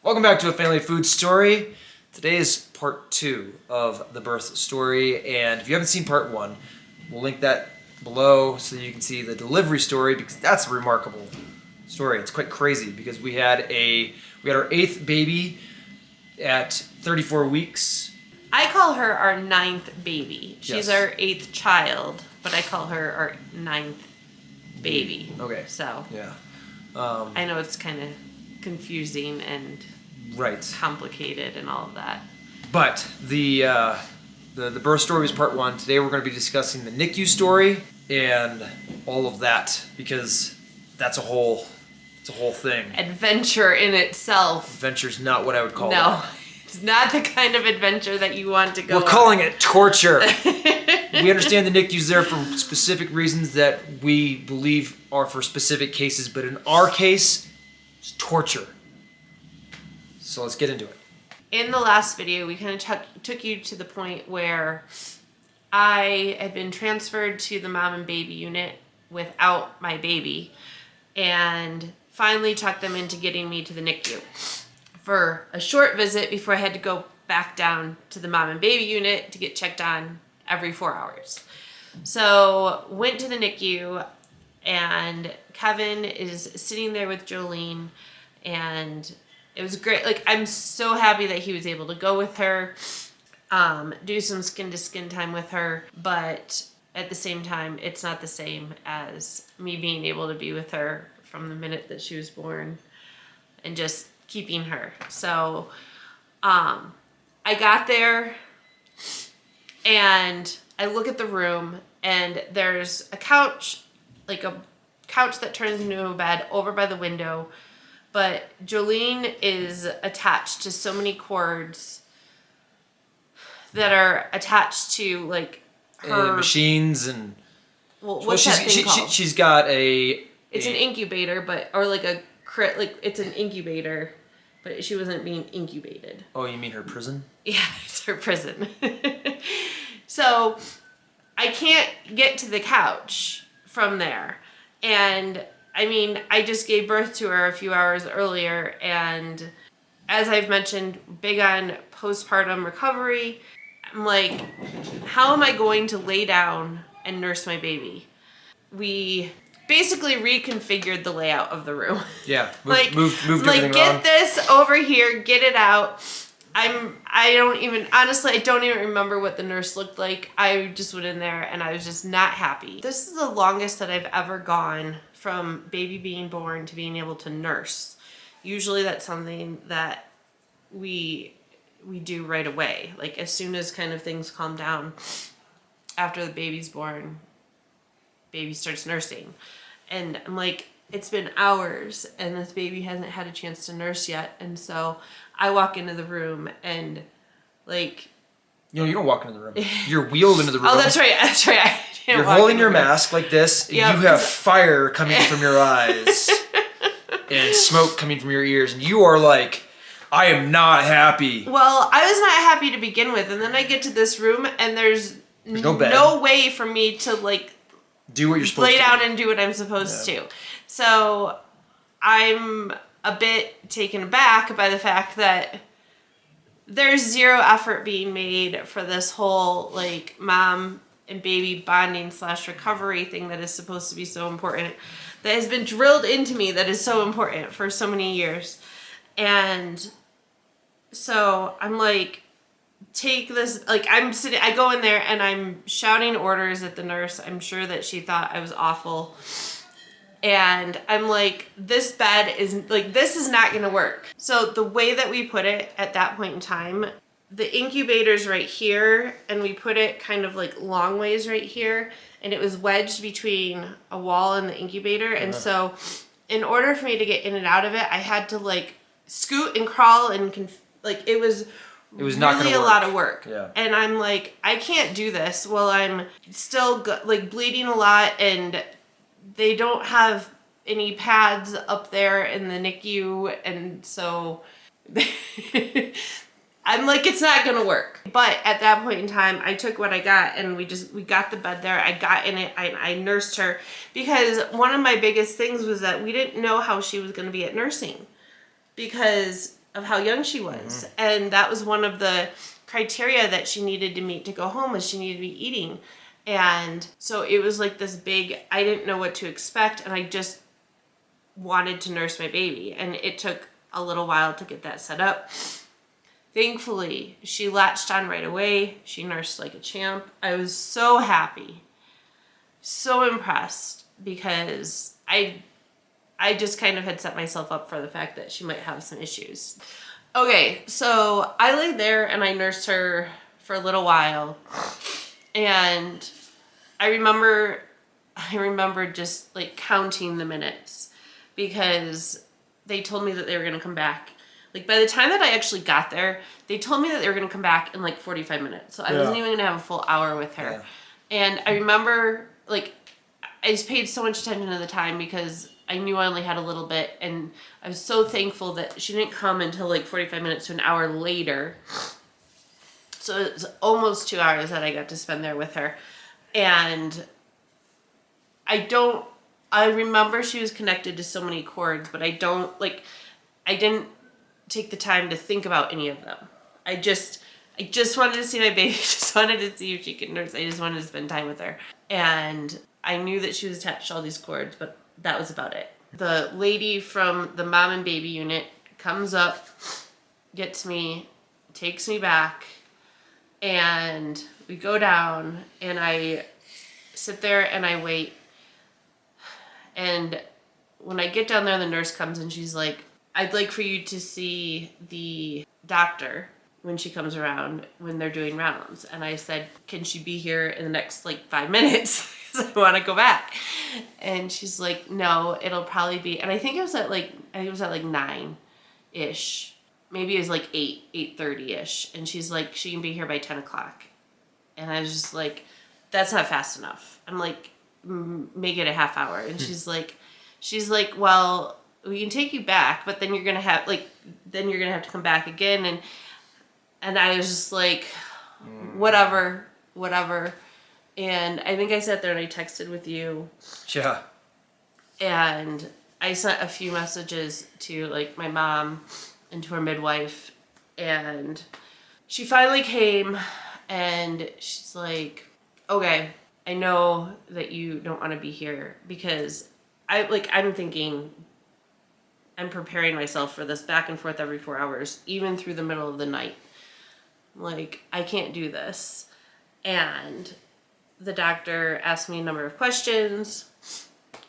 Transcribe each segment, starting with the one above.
Welcome back to A Family Food Story. Today is part 2 of the birth story, and if you haven't seen part 1, we'll link that below so you can see the delivery story, because that's a remarkable story. It's quite crazy because we had our 8th baby at 34 weeks. I call her our 9th baby. She's Yes. our 8th child, but I call her our 9th baby. Okay. So Yeah. I know it's kind of confusing and Right. complicated and all of that. But the birth story was part 1. Today we're going to be discussing the NICU story and all of that, because that's a whole thing. Adventure in itself. Adventure's not what I would call No, it. it's not the kind of adventure that you want to go We're on. calling it torture. We understand the NICU's there for specific reasons that we believe are for specific cases, but in our case, it's torture. So let's get into it. In the last video, we kind of took you to the point where I had been transferred to the mom and baby unit without my baby, and finally tucked them into getting me to the NICU for a short visit before I had to go back down to the mom and baby unit to get checked on every 4 hours. So went to the NICU, and Kevin is sitting there with Jolene, and it was great. Like, I'm so happy that he was able to go with her, do some skin-to-skin time with her, but at the same time, it's not the same as me being able to be with her from the minute that she was born and just keeping her. So I got there, and I look at the room, and there's a couch, like a couch that turns into a bed over by the window. But Jolene is attached to so many cords that are attached to, like, her machines and... Well, what's that thing called? She's got It's an incubator, or like it's an incubator, but she wasn't being incubated. Oh, you mean her prison? Yeah, it's her prison. So I can't get to the couch from there. And I mean, I just gave birth to her a few hours earlier, and as I've mentioned, big on postpartum recovery. I'm like, how am I going to lay down and nurse my baby? We basically reconfigured the layout of the room. Yeah, moved like, everything get around. this over here, get it out. I don't even remember what the nurse looked like. I just went in there and I was just not happy. This is the longest that I've ever gone from baby being born to being able to nurse. Usually that's something that we do right away. Like, as soon as kind of things calm down after the baby's born, baby starts nursing. And I'm like, it's been hours and this baby hasn't had a chance to nurse yet. And so I walk into the room and, like... You don't walk into the room. You're wheeled into the room. Oh, that's right. You're holding your mask like this. Yep. You have fire coming from your eyes and smoke coming from your ears. And you are like, I am not happy. Well, I was not happy to begin with. And then I get to this room and there's no bed. No way for me to, like... Do what you're supposed to. Lay down and do what I'm supposed to. So I'm a bit taken aback by the fact that there's zero effort being made for this whole, like, mom and baby bonding / recovery thing that is supposed to be so important, that has been drilled into me, that is so important for so many years. And so I'm like, take this, like, I go in there and I'm shouting orders at the nurse. I'm sure that she thought I was awful. And I'm like, this bed is, like, this is not going to work. So the way that we put it at that point in time, the incubator's right here, and we put it kind of like long ways right here, and it was wedged between a wall and the incubator. And so in order for me to get in and out of it, I had to, like, scoot and crawl and it was not really gonna a work. lot of work. Yeah. And I'm like, I can't do this while I'm still like bleeding a lot, and they don't have any pads up there in the NICU, and so I'm like, it's not gonna work. But at that point in time, I took what I got, and we got the bed there. I got in it. I nursed her, because one of my biggest things was that we didn't know how she was gonna be at nursing, because of how young she was. And that was one of the criteria that she needed to meet to go home, was she needed to be eating. And so it was like this big, I didn't know what to expect, and I just wanted to nurse my baby. And it took a little while to get that set up. Thankfully, she latched on right away. She nursed like a champ. I was so happy, so impressed, because I just kind of had set myself up for the fact that she might have some issues. Okay, so I laid there and I nursed her for a little while. And I remember just like counting the minutes, because they told me that they were going to come back. Like, by the time that I actually got there, they told me that they were going to come back in like 45 minutes. So I wasn't even going to have a full hour with her. Yeah. And I remember, like, I just paid so much attention to the time because I knew I only had a little bit. And I was so thankful that she didn't come until like 45 minutes to an hour later. So it was almost 2 hours that I got to spend there with her. And I remember she was connected to so many cords, but I didn't take the time to think about any of them. I just wanted to see my baby. Just wanted to see if she could nurse. I just wanted to spend time with her. And I knew that she was attached to all these cords, but that was about it. The lady from the mom and baby unit comes up, gets me, takes me back, and we go down, and I sit there and I wait. And when I get down there, the nurse comes and she's like, I'd like for you to see the doctor when she comes around, when they're doing rounds. And I said, can she be here in the next like 5 minutes? Because I want to go back. And she's like, no, it'll probably be, and I think it was at like 9-ish. Maybe it was like 8:30-ish. And she's like, she can be here by 10 o'clock. And I was just like, that's not fast enough. I'm like, make it a half hour. And she's like, well, we can take you back, but then you're gonna have to come back again. And I was just like, whatever. And I think I sat there and I texted with you. Yeah. And I sent a few messages to like my mom and to her midwife, and she finally came and she's like, okay, I know that you don't want to be here, because I'm thinking, I'm preparing myself for this back and forth every 4 hours, even through the middle of the night. Like, I can't do this. And the doctor asked me a number of questions.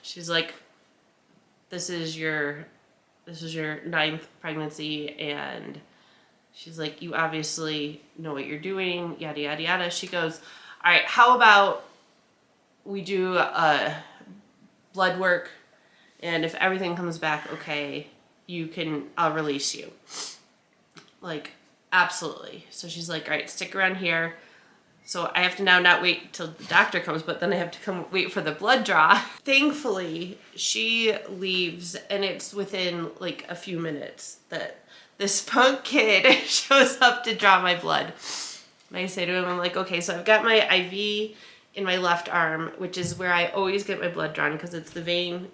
She's like, this is your 9th pregnancy, and she's like, you obviously know what you're doing, yada, yada, yada. She goes, all right, how about we do blood work, and if everything comes back okay, I'll release you. Like, absolutely. So she's like, all right, stick around here. So I have to now not wait till the doctor comes, but then I have to come wait for the blood draw. Thankfully, she leaves, and it's within like a few minutes that this punk kid shows up to draw my blood. And I say to him, I'm like, okay, so I've got my IV in my left arm, which is where I always get my blood drawn because it's the vein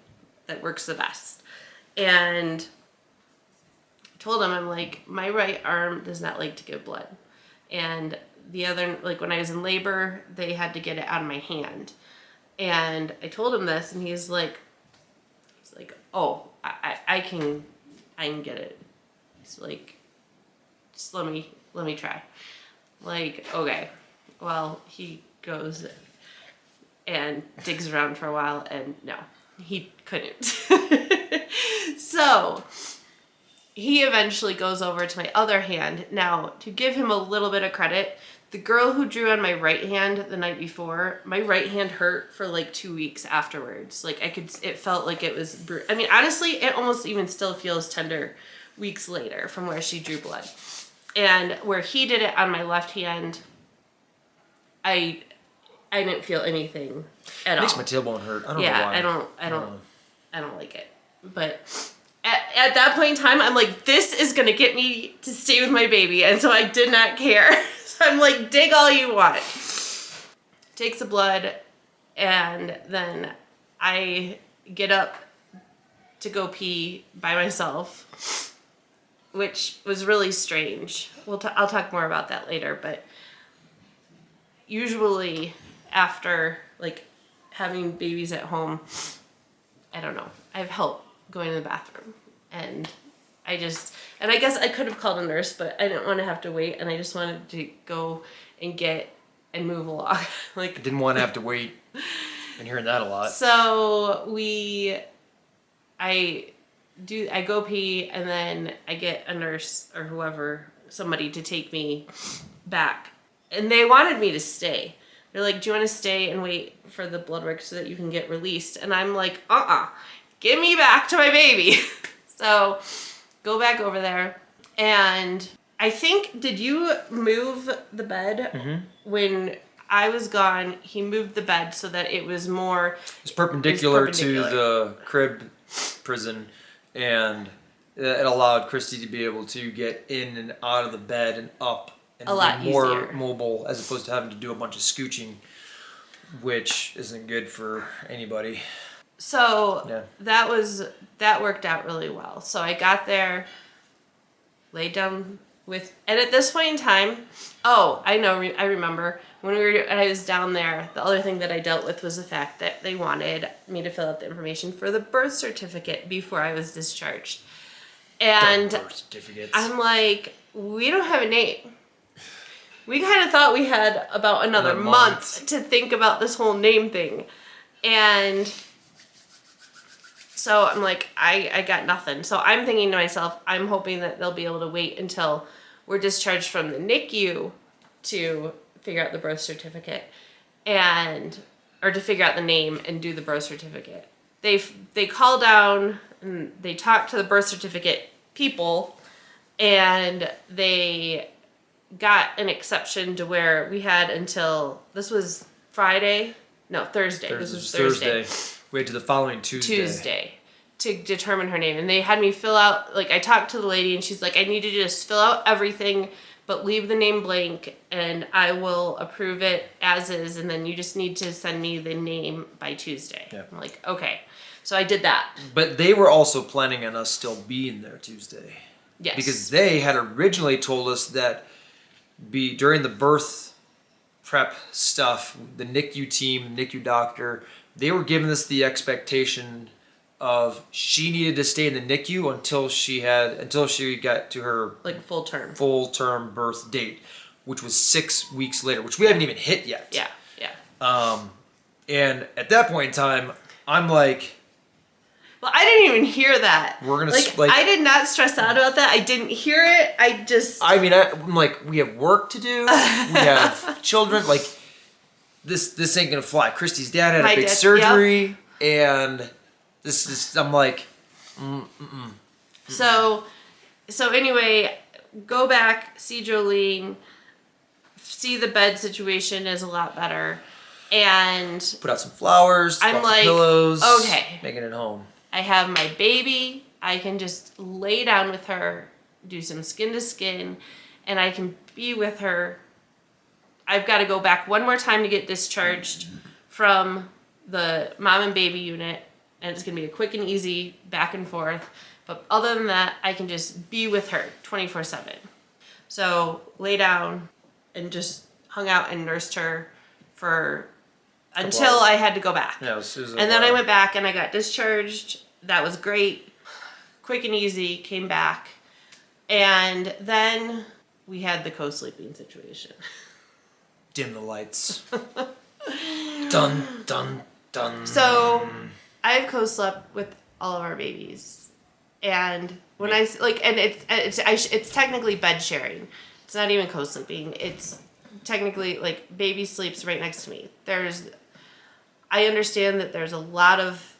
that works the best. And I told him, I'm like, my right arm does not like to give blood. And the other, like when I was in labor, they had to get it out of my hand. And I told him this, and he's like, oh, I can get it. He's like, just let me try. Like, okay. Well, he goes and digs around for a while, and no, he couldn't. So he eventually goes over to my other hand. Now, to give him a little bit of credit, the girl who drew on my right hand the night before, my right hand hurt for like 2 weeks afterwards. Like it felt like it was, I mean, honestly, it almost even still feels tender weeks later from where she drew blood. And where he did it on my left hand, I didn't feel anything at all. Makes my tailbone hurt. I don't know why. I don't like it. But at that point in time, I'm like, this is going to get me to stay with my baby. And so I did not care. So I'm like, dig all you want. Takes the blood, and then I get up to go pee by myself. which was really strange. I'll talk more about that later, but usually after like having babies at home, I don't know, I have help going to the bathroom, and I guess I could have called a nurse, but I didn't want to have to wait, and I just wanted to go and move along. I didn't want to have to wait. Been hearing that a lot. So I go pee, and then I get a nurse or whoever, somebody to take me back. And they wanted me to stay. They're like, do you want to stay and wait for the blood work so that you can get released? And I'm like, give me back to my baby. So go back over there. And I think, did you move the bed? Mm-hmm. When I was gone, he moved the bed so that it was more... It's perpendicular to the crib prison, and it allowed Christy to be able to get in and out of the bed and up and a lot be more easier. mobile, as opposed to having to do a bunch of scooching, which isn't good for anybody. So Yeah. that worked out really well. So I got there, laid down and at this point in time, I remember when I was down there, the other thing that I dealt with was the fact that they wanted me to fill out the information for the birth certificate before I was discharged. And birth certificates. I'm like, we don't have a name. We kind of thought we had about another month to think about this whole name thing. And so I'm like, I got nothing. So I'm thinking to myself, I'm hoping that they'll be able to wait until we're discharged from the NICU to figure out the birth certificate or to figure out the name and do the birth certificate. They call down and they talk to the birth certificate people, and they got an exception to where we had until, this was Thursday. This was Thursday. We had to the following Tuesday to determine her name. And they had me fill out, like, I talked to the lady and she's like, I need you to just fill out everything, but leave the name blank, and I will approve it as is, and then you just need to send me the name by Tuesday. Yeah. I'm like, okay. So I did that. But they were also planning on us still being there Tuesday. Yes. Because they had originally told us that during the birth prep stuff, the NICU team, NICU doctor, they were giving us the expectation of she needed to stay in the NICU until she got to her like full term birth date, which was 6 weeks later, which we haven't even hit yet. Yeah. And at that point in time, I'm like, well, I didn't even hear that. We're gonna I did not stress out about that. I didn't hear it. I'm like, we have work to do. We have children. Like, this ain't gonna fly. Christy's dad had a big surgery, and this is. I'm like, So anyway, go back, see Jolene, see the bed situation is a lot better, and put out some flowers. I'm like, pillows. Okay, making it home. I have my baby. I can just lay down with her, do some skin to skin, and I can be with her. I've got to go back one more time to get discharged from the mom and baby unit, and it's going to be a quick and easy back and forth. But other than that, I can just be with her 24/7. So lay down and just hung out and nursed her until I had to go back. Yeah, and then I went back and I got discharged. That was great. Quick and easy, came back. And then we had the co-sleeping situation. Dim the lights. Dun, dun, dun. So I've co-slept with all of our babies. And when it's technically bed sharing. It's not even co-sleeping. It's technically like baby sleeps right next to me. I understand that there's a lot of,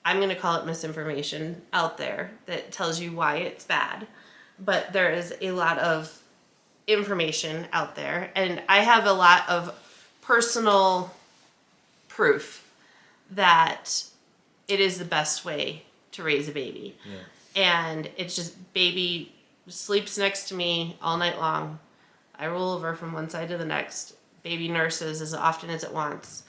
I'm going to call it misinformation out there that tells you why it's bad. But there is a lot of information out there. And I have a lot of personal proof that it is the best way to raise a baby. Yeah. And it's just baby sleeps next to me all night long. I roll over from one side to the next. Baby nurses as often as it wants.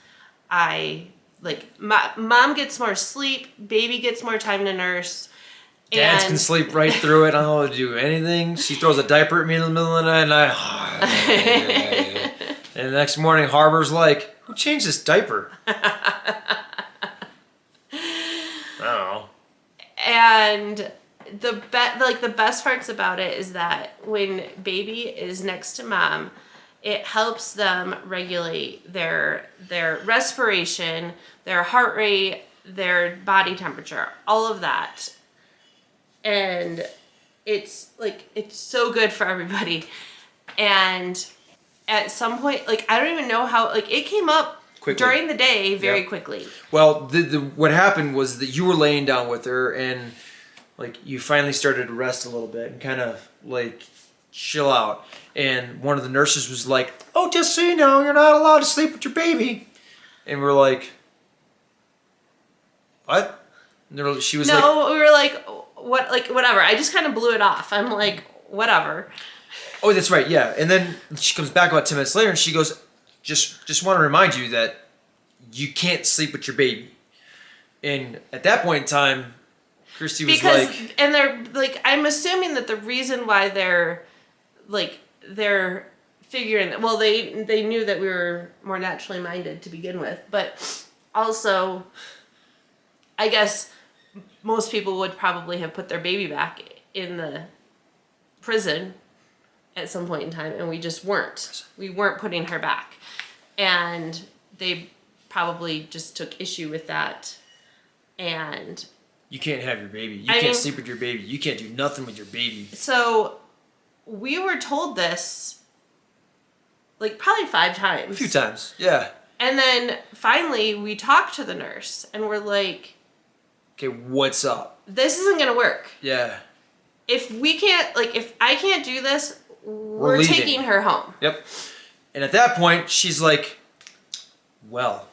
Mom gets more sleep, baby gets more time to nurse. Dads can sleep right through it. I don't have to do anything. She throws a diaper at me in the middle of the night, and and the next morning, Harbor's like, "Who changed this diaper?" I don't know. And the best parts about it is that when baby is next to mom, it helps them regulate their respiration, their heart rate, their body temperature, all of that. And it's so good for everybody. And at some point, I don't even know how, it came up quickly during the day very quickly. Well, what happened was that you were laying down with her, and you finally started to rest a little bit and kind of chill out. And one of the nurses was like, "Oh, just so you know, you're not allowed to sleep with your baby." And we're like, "What?" And she was we were like, "What?" Whatever. I just kind of blew it off. I'm like, "Whatever." Oh, that's right, yeah. And then she comes back about 10 minutes later, and she goes, just want to remind you that you can't sleep with your baby. And at that point in time, Christy was and they're I'm assuming that the reason why they're figuring that, well, they knew that we were more naturally minded to begin with, but also, I guess most people would probably have put their baby back in the prison at some point in time, and we just weren't. We weren't putting her back. And they probably just took issue with that. And you can't have your baby. You can't sleep with your baby. You can't do nothing with your baby. So we were told this probably 5 times. A few times, yeah. And then finally we talked to the nurse and we're like, "Okay, what's up? This isn't going to work. Yeah. If we can't, if I can't do this, we're taking her home." Yep. And at that point, she's like, "Well."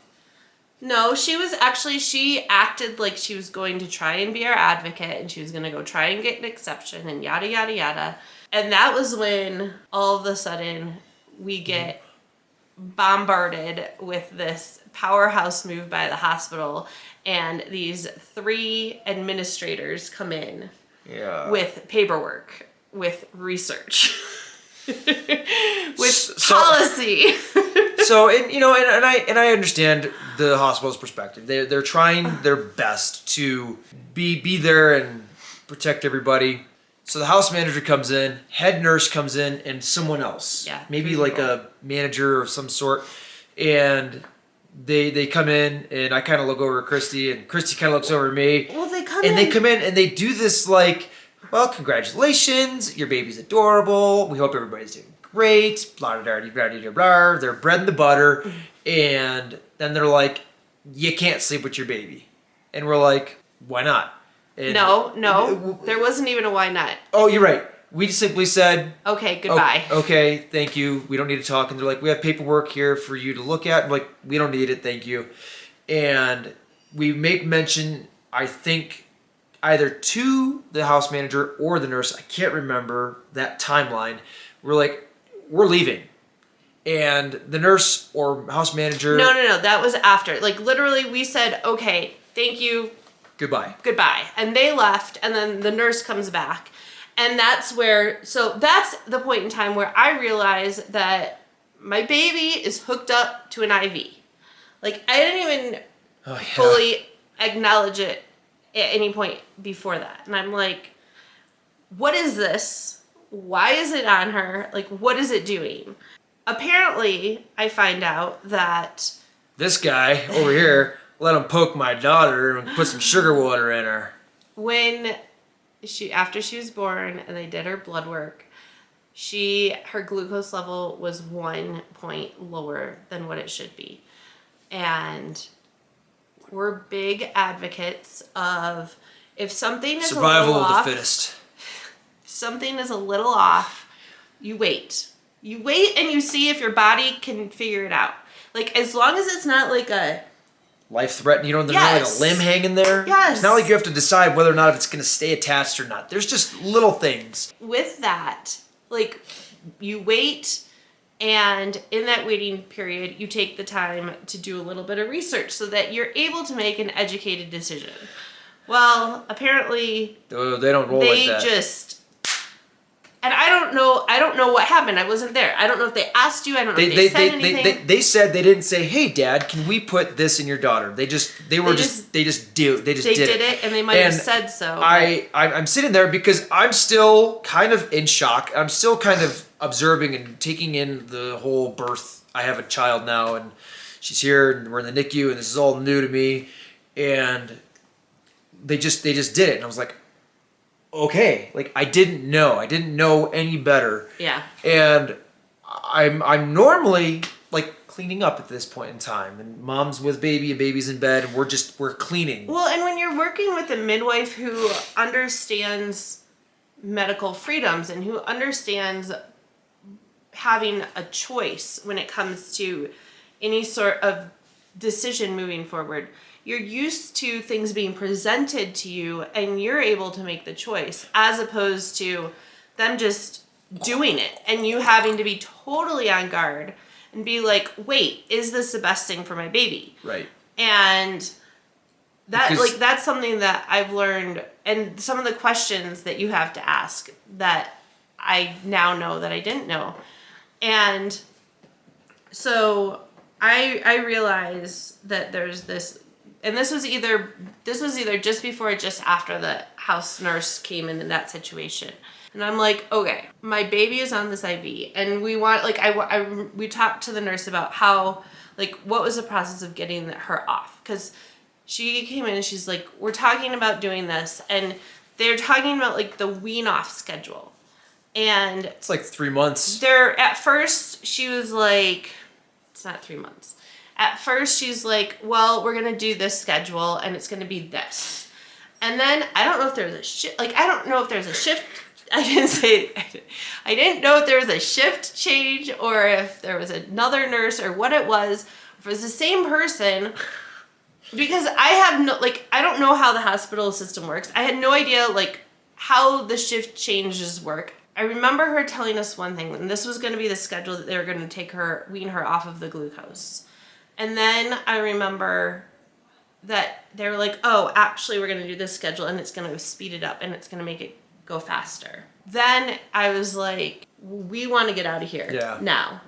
No, she acted like she was going to try and be our advocate, and she was going to go try and get an exception and yada, yada, yada. And that was when all of a sudden we get bombarded with this powerhouse move by the hospital, and these 3 administrators come in with paperwork, with research, with policy. So, and I understand the hospital's perspective. They're trying their best to be there and protect everybody. So the house manager comes in, head nurse comes in, and someone else. Yeah. Maybe a manager of some sort. And they come in, and I kind of look over at Christy, and Christy kind of looks over at me. Well, they come in, and they do this "Well, congratulations, your baby's adorable. We hope everybody's doing great, blah, blah, blah, blah, blah, blah." They're bread and the butter. And then they're like, "You can't sleep with your baby." And we're like, "Why not?" And No, there wasn't even a why not. Oh, you're right. We simply said, "Okay, goodbye." Okay, thank you. We don't need to talk. And they're like, "We have paperwork here for you to look at." I'm like, "We don't need it, thank you." And we make mention, I think, either to the house manager or the nurse. I can't remember that timeline. We're like, "We're leaving." And the nurse or house manager... No. That was after. Literally, we said, "Okay, thank you. Goodbye." And they left, and then the nurse comes back. And that's the point in time where I realized that my baby is hooked up to an IV. I didn't even fully acknowledge it at any point before that. And I'm like, what is this? Why is it on her? What is it doing? Apparently, I find out that this guy over here let him poke my daughter and put some sugar water in her. After she was born and they did her blood work, her glucose level was 1 point lower than what it should be. And we're big advocates of, if something is survival a little of off, the fittest. If something is a little off, you wait. You wait and you see if your body can figure it out. As long as it's not a... life-threatening, there's not a limb hanging there. Yes. It's not like you have to decide whether or not if it's going to stay attached or not. There's just little things. With that, you wait, and in that waiting period, you take the time to do a little bit of research so that you're able to make an educated decision. Well, apparently They don't roll they like that. just, and I don't know what happened. I wasn't there. I don't know if they asked you. I don't know if they said anything. They said they didn't say, "Hey, Dad, can we put this in your daughter?" They just did it, and they might have said so. I'm sitting there because I'm still kind of in shock. I'm still kind of observing and taking in the whole birth. I have a child now, and she's here, and we're in the NICU, and this is all new to me, and they just did it, and I was like, okay, like I didn't know any better. Yeah. And I'm normally like cleaning up at this point in time, and mom's with baby and baby's in bed, and we're cleaning. Well, and when you're working with a midwife who understands medical freedoms and who understands having a choice when it comes to any sort of decision moving forward, you're used to things being presented to you and you're able to make the choice, as opposed to them just doing it and you having to be totally on guard and be like, wait, is this the best thing for my baby? Right. And that's something that I've learned, and some of the questions that you have to ask that I now know that I didn't know. And so I realize that there's this, and this was either just before or just after the house nurse came in that situation. And I'm like, okay, my baby is on this IV, and we want, like, we talked to the nurse about how, like, what was the process of getting her off? Because she came in and she's like, we're talking about doing this, and they're talking about, like, the wean off schedule. And it's like 3 months. At first, she was like, it's not 3 months. At first, she's like, well, we're going to do this schedule, and it's going to be this. And then, I don't know if there's a shift, like, I don't know if there's a shift. I didn't know if there was a shift change or if there was another nurse or what it was. If it was the same person, because I don't know how the hospital system works. I had no idea, like, how the shift changes work. I remember her telling us one thing, and this was going to be the schedule that they were going to wean her off of the glucose. And then I remember that they were like, oh, actually, we're going to do this schedule, and it's going to speed it up, and it's going to make it go faster. Then I was like, we want to get out of here now.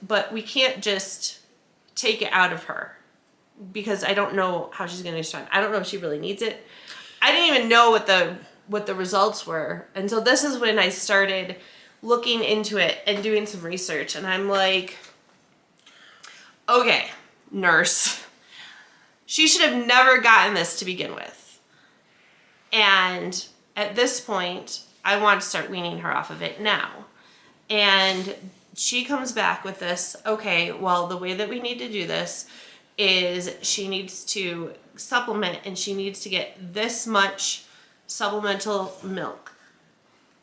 But we can't just take it out of her because I don't know how she's going to respond. I don't know if she really needs it. I didn't even know what the results were. And so this is when I started looking into it and doing some research. And I'm like, okay, nurse, she should have never gotten this to begin with. And at this point, I want to start weaning her off of it now. And she comes back with this, okay, well, the way that we need to do this is she needs to supplement, and she needs to get this much supplemental milk.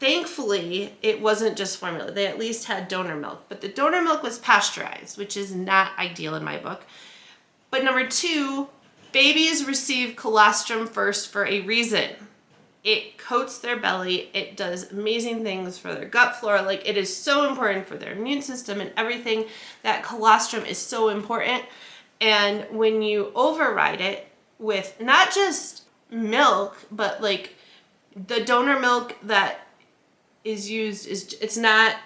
Thankfully, it wasn't just formula. They at least had donor milk, but the donor milk was pasteurized, which is not ideal in my book. But number 2, babies receive colostrum first for a reason. It coats their belly. It does amazing things for their gut flora. Like, it is so important for their immune system and everything. That colostrum is so important. And when you override it with not just milk, but like the donor milk that is used it's not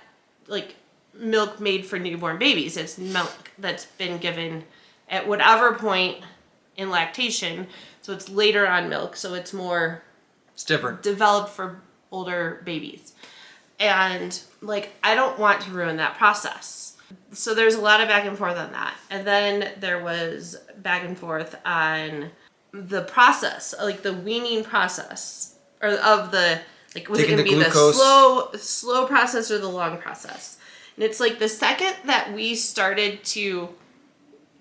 like milk made for newborn babies. It's milk that's been given at whatever point in lactation. So it's later on milk. So it's different. Developed for older babies. And like, I don't want to ruin that process. So there's a lot of back and forth on that. And then there was back and forth on the process, like the weaning process, or of the, like, was Taking it going to be glucose. the slow process or the long process? And it's like the second that we started to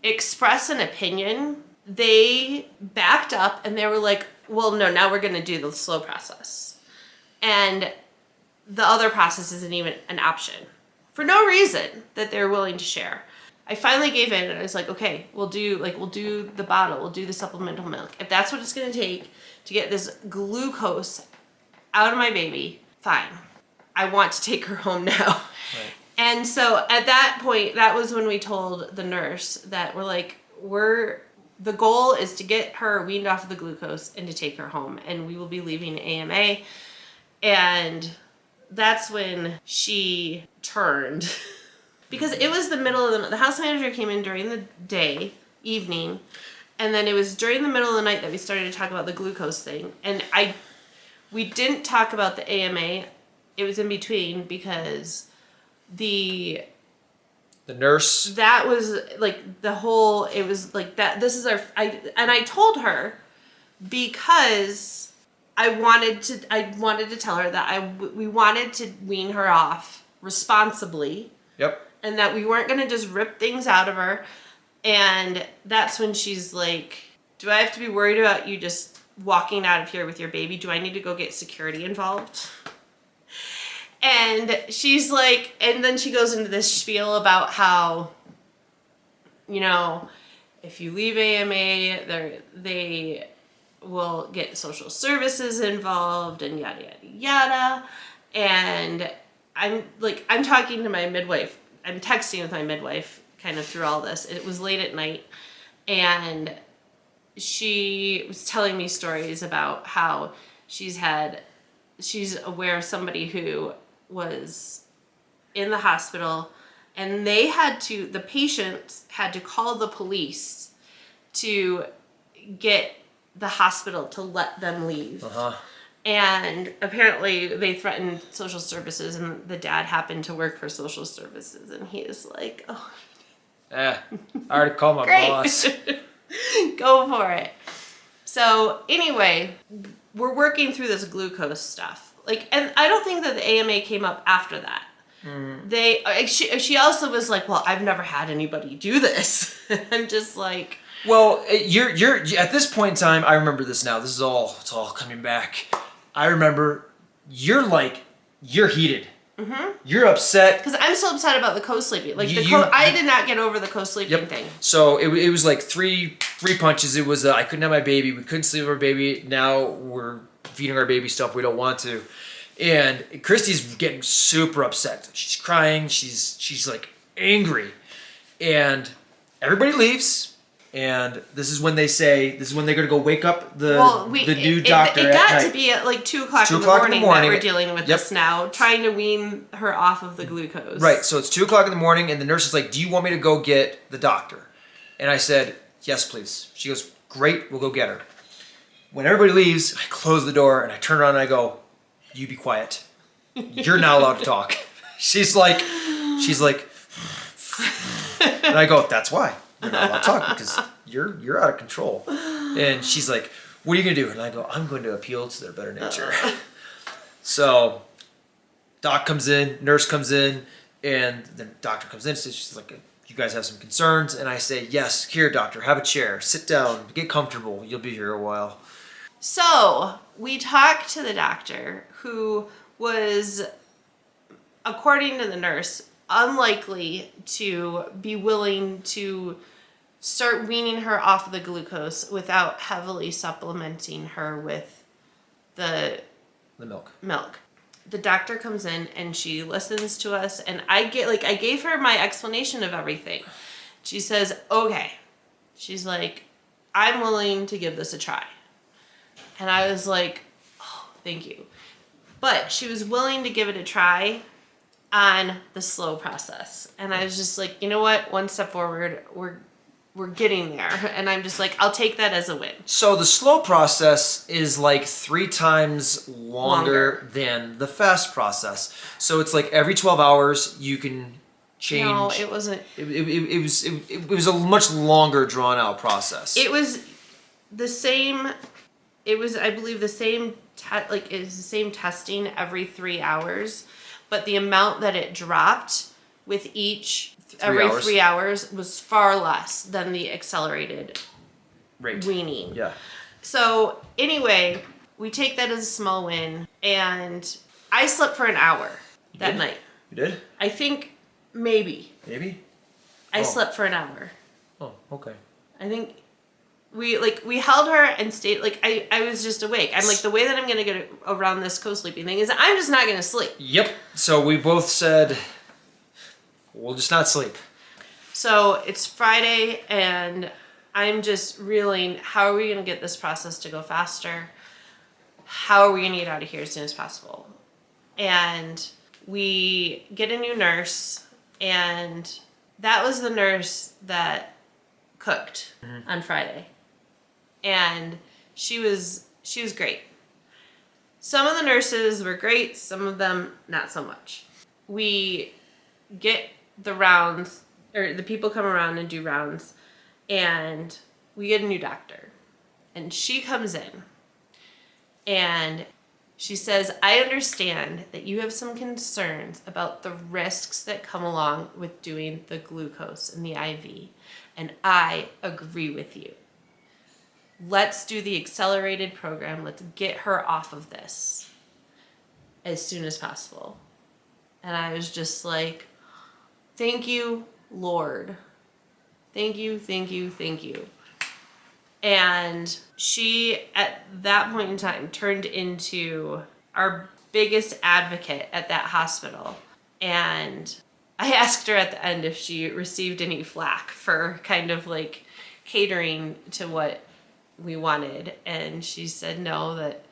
express an opinion, they backed up and they were like, well, no, now we're going to do the slow process. And the other process isn't even an option for no reason that they're willing to share. I finally gave in and I was like, okay, we'll do the bottle, we'll do the supplemental milk. If that's what it's going to take to get this glucose out of my baby, fine. I want to take her home now. Right. And so at that point, that was when we told the nurse that we're like, the goal is to get her weaned off of the glucose and to take her home. And we will be leaving AMA. And that's when she turned. Because it was the middle of the house manager came in during the evening. And then it was during the middle of the night that we started to talk about the glucose thing. And we didn't talk about the AMA. It was in between because the nurse, that was like the whole, it was like that, this is I told her because I wanted to tell her that we wanted to wean her off responsibly. Yep. And that we weren't going to just rip things out of her. And that's when she's like, do I have to be worried about you just walking out of here with your baby? Do I need to go get security involved? And she's like, and then she goes into this spiel about how, you know, if you leave AMA, they will get social services involved and yada, yada, yada. And I'm talking to my midwife. I'm texting with my midwife kind of through all this. It was late at night. And she was telling me stories about how she's aware of somebody who was in the hospital and the patients had to call the police to get the hospital to let them leave. Uh-huh. And apparently they threatened social services, and the dad happened to work for social services, and he is like, oh. I already called my boss. Go for it. So anyway, we're working through this glucose stuff. And I don't think that the AMA came up after that. Mm. She also was like, well, I've never had anybody do this. I'm just like, well, you're at this point in time, I remember this now. It's all coming back. I remember you're heated. Mm-hmm. You're upset. Because I'm so upset about the co-sleeping. I did not get over the co-sleeping thing. So it was like three punches. It was I couldn't have my baby. We couldn't sleep with our baby. Now we're feeding our baby stuff we don't want to. And Christy's getting super upset. She's crying. She's like angry. And everybody leaves. And this is when they're going to go wake up the new doctor. It got to be at like 2 o'clock in the morning that we're dealing with this now, trying to wean her off of the glucose. Right, so it's 2 o'clock in the morning, and the nurse is like, do you want me to go get the doctor? And I said, yes, please. She goes, great, we'll go get her. When everybody leaves, I close the door, and I turn around and I go, you be quiet. You're not allowed to talk. She's like, and I go, that's why. You're not allowed to talk because you're out of control. And she's like, what are you going to do? And I go, I'm going to appeal to their better nature. So doc comes in, nurse comes in, and the doctor comes in. So she's like, you guys have some concerns? And I say, yes, here, doctor, have a chair. Sit down, get comfortable. You'll be here a while. So we talked to the doctor, who was, according to the nurse, unlikely to be willing to start weaning her off of the glucose without heavily supplementing her with the milk. The doctor comes in and she listens to us, and I gave her my explanation of everything. She says, okay. She's like, I'm willing to give this a try. And I was like, oh, thank you. But she was willing to give it a try on the slow process. And I was just like, you know what? One step forward, we're getting there. And I'm just like, I'll take that as a win. So the slow process is like 3 times longer than the fast process. So it's like every 12 hours you can change. No, it wasn't. It was a much longer drawn out process. It was the same. It was, I believe, the same. It was the same testing every 3 hours, but the amount that it dropped with each every 3 hours was far less than the accelerated rate weaning. Yeah. So anyway, we take that as a small win, and I slept for an hour that night. You did? I think maybe. Maybe? I slept for an hour. Oh, okay. I think we held her and stayed, I was just awake. I'm like, the way that I'm going to get around this co-sleeping thing is I'm just not going to sleep. Yep. So we both said, we'll just not sleep. So it's Friday, and I'm just reeling, how are we going to get this process to go faster? How are we going to get out of here as soon as possible? And we get a new nurse, and that was the nurse that cooked on Friday. And she was great. Some of the nurses were great, some of them not so much. We get the rounds, or the people come around and do rounds, and we get a new doctor. And she comes in and she says, I understand that you have some concerns about the risks that come along with doing the glucose and the IV, and I agree with you. Let's do the accelerated program. Let's get her off of this as soon as possible. And I was just like, thank you, Lord. Thank you, thank you, thank you. And she, at that point in time, turned into our biggest advocate at that hospital. And I asked her at the end if she received any flack for kind of like catering to what we wanted. And she said no, that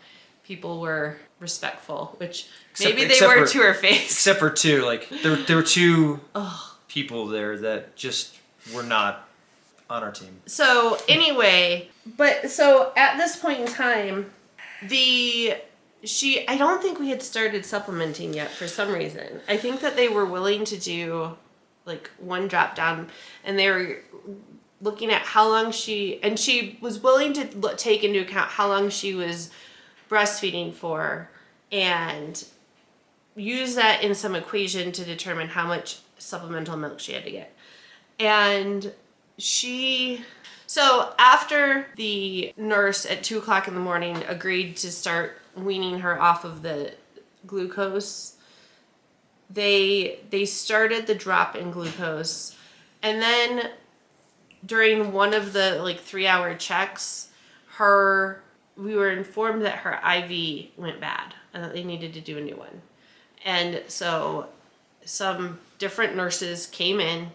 people were respectful, which maybe they were to her face. Except for two, like there were two people there that just were not on our team. So anyway, but so at this point in time, I don't think we had started supplementing yet for some reason. I think that they were willing to do like one drop down, and they were looking at how long she was willing to take into account how long she was breastfeeding for and use that in some equation to determine how much supplemental milk she had to get. And so after the nurse at 2:00 in the morning agreed to start weaning her off of the glucose, they started the drop in glucose. And then during one of the like 3-hour checks, we were informed that her IV went bad and that they needed to do a new one. And so some different nurses came in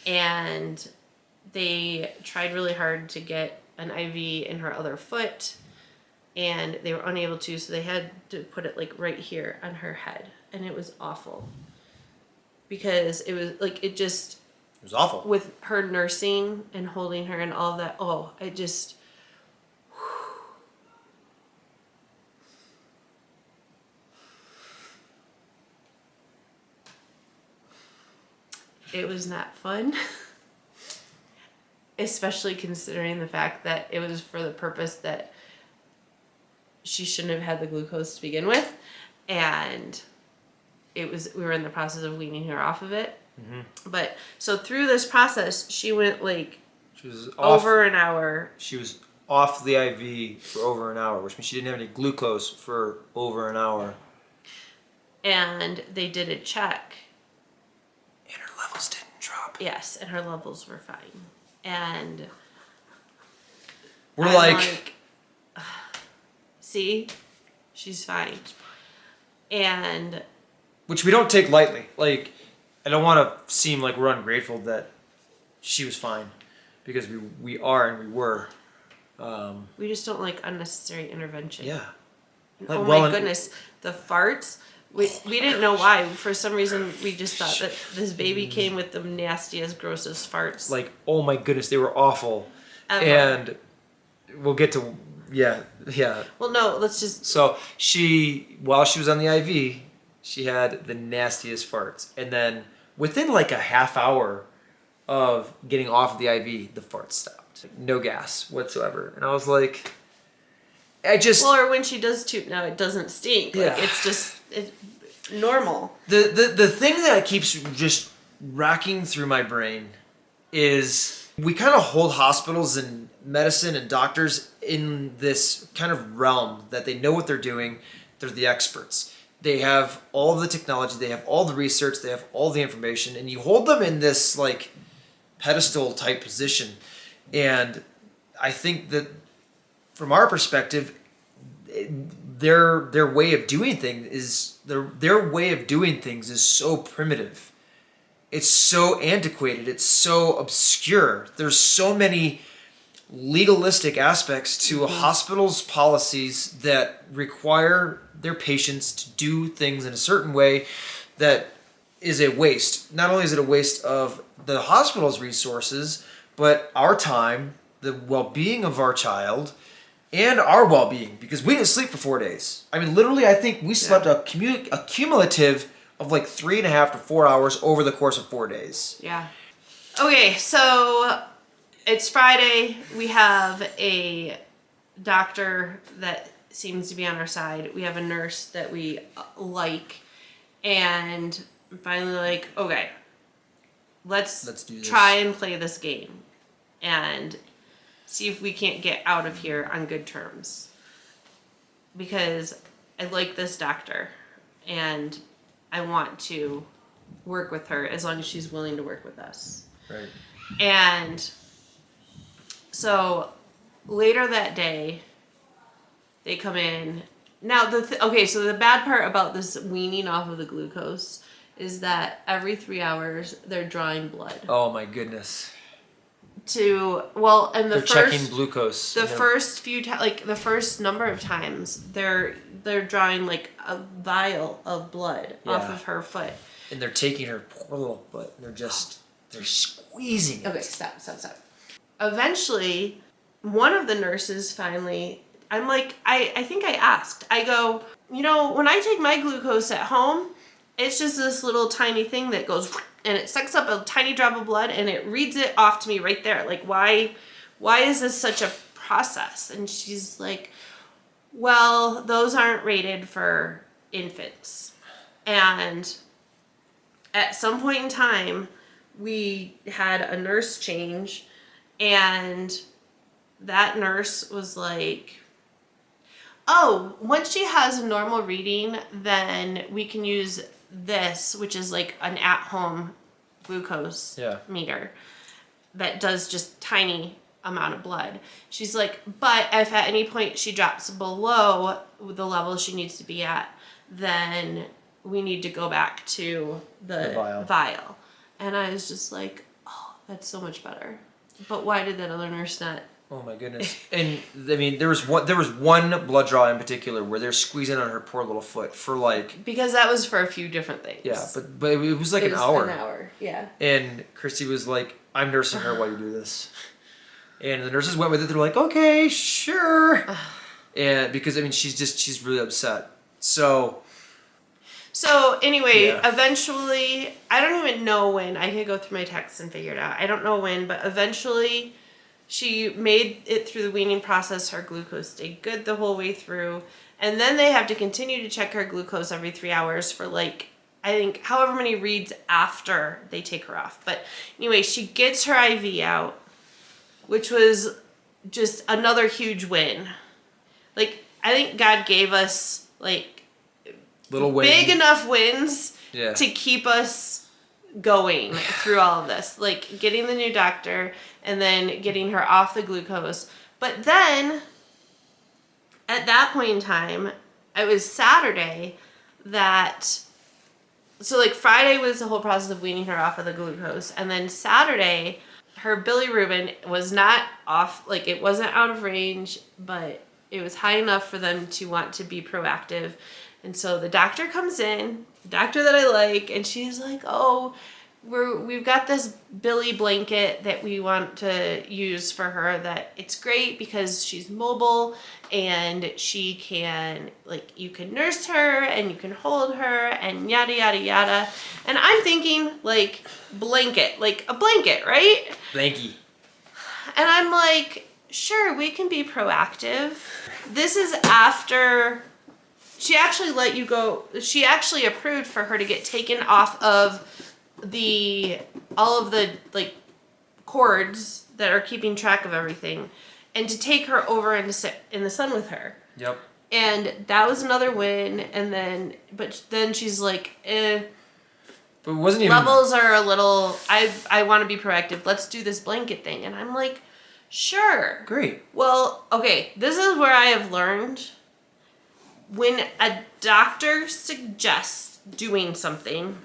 and they tried really hard to get an IV in her other foot, and they were unable to, so they had to put it like right here on her head. And it was awful because it was like, it was awful with her nursing and holding her and all that. Oh, it was not fun. Especially considering the fact that it was for the purpose that she shouldn't have had the glucose to begin with. And we were in the process of weaning her off of it. Mm-hmm. But so through this process, she went like over an hour. She was off the IV for over an hour, which means she didn't have any glucose for over an hour. And they did a check. And her levels didn't drop. Yes, and her levels were fine. And we're like, see, she's fine. And which we don't take lightly. Like, I don't want to seem like we're ungrateful that she was fine, because we are and we were. We just don't like unnecessary intervention. Yeah. Like, my goodness, the farts. We didn't know why. For some reason, we just thought that this baby came with the nastiest, grossest farts. Like, oh my goodness, they were awful. Ever. And we'll get to, yeah. Well, no, let's just... So, while she was on the IV, she had the nastiest farts. And then, within like a half hour of getting off of the IV, the farts stopped. No gas whatsoever. And I was like... Well, or when she does toot now, it doesn't stink. Yeah. Like, it's normal. The thing that keeps just racking through my brain is we kind of hold hospitals and medicine and doctors in this kind of realm that they know what they're doing. They're the experts. They have all the technology. They have all the research. They have all the information. And you hold them in this like pedestal type position. And I think that from our perspective, their way of doing things is so primitive. It's so antiquated. It's so obscure. There's so many legalistic aspects to a hospital's policies that require their patients to do things in a certain way that is a waste. Not only is it a waste of the hospital's resources, but our time, the well-being of our child, and our well-being, because we didn't sleep for 4 days. I mean, literally, I think we slept a cumulative of like 3.5 to 4 hours over the course of 4 days. Yeah. Okay, so it's Friday. We have a doctor that seems to be on our side. We have a nurse that we like. And I'm finally like, okay, let's do this. try and play this game and see if we can't get out of here on good terms. Because I like this doctor and I want to work with her as long as she's willing to work with us. Right. And so later that day, they come in. Now, so the bad part about this weaning off of the glucose is that every 3 hours they're drawing blood. Oh my goodness. They're checking glucose. The first few times, the first number of times, they're drawing like a vial of blood off of her foot. And they're taking her poor little foot. And they're squeezing it. Okay, stop. Eventually, one of the nurses finally, I'm like, I think I asked. I go, when I take my glucose at home, it's just this little tiny thing that goes and it sucks up a tiny drop of blood and it reads it off to me right there. Like, why is this such a process? And she's like, well, those aren't rated for infants. And at some point in time, we had a nurse change, and that nurse was like, oh, once she has a normal reading, then we can use this, which is like an at-home glucose meter that does just tiny amount of blood. She's like, but if at any point she drops below the level she needs to be at, then we need to go back to the vial. And I was just like, oh, that's so much better. But why did that other nurse not? Oh my goodness! And I mean, there was one blood draw in particular where they're squeezing on her poor little foot for like. Because that was for a few different things. Yeah, but it was like an hour. An hour, yeah. And Christy was like, "I'm nursing her while you do this," and the nurses went with it. They're like, "Okay, sure," and because I mean, she's really upset. So anyway, eventually, I don't even know when. I could go through my texts and figure it out. I don't know when, but eventually she made it through the weaning process. Her glucose stayed good the whole way through. And then they have to continue to check her glucose every 3 hours for I think however many reads after they take her off. But anyway, she gets her IV out, which was just another huge win. I think God gave us little wins. Big enough wins to keep us going through all of this. Getting the new doctor and then getting her off the glucose. But then, at that point in time, it was Saturday Friday was the whole process of weaning her off of the glucose. And then Saturday, her bilirubin was not off, it wasn't out of range, but it was high enough for them to want to be proactive. And so the doctor comes in, the doctor that I like, and she's like, oh, we've got this Billy blanket that we want to use for her, that it's great because she's mobile and she can, you can nurse her and you can hold her and yada, yada, yada. And I'm thinking, blanket, a blanket, right? Blanky. And I'm like, sure, we can be proactive. This is after she actually let you go. She actually approved for her to get taken off of all of the cords that are keeping track of everything, and to take her over and to sit in the sun with her. Yep. And that was another win. And then she's like, But it wasn't even levels are a little. I want to be proactive. Let's do this blanket thing. And I'm like, sure. Great. Well, okay. This is where I have learned. When a doctor suggests doing something,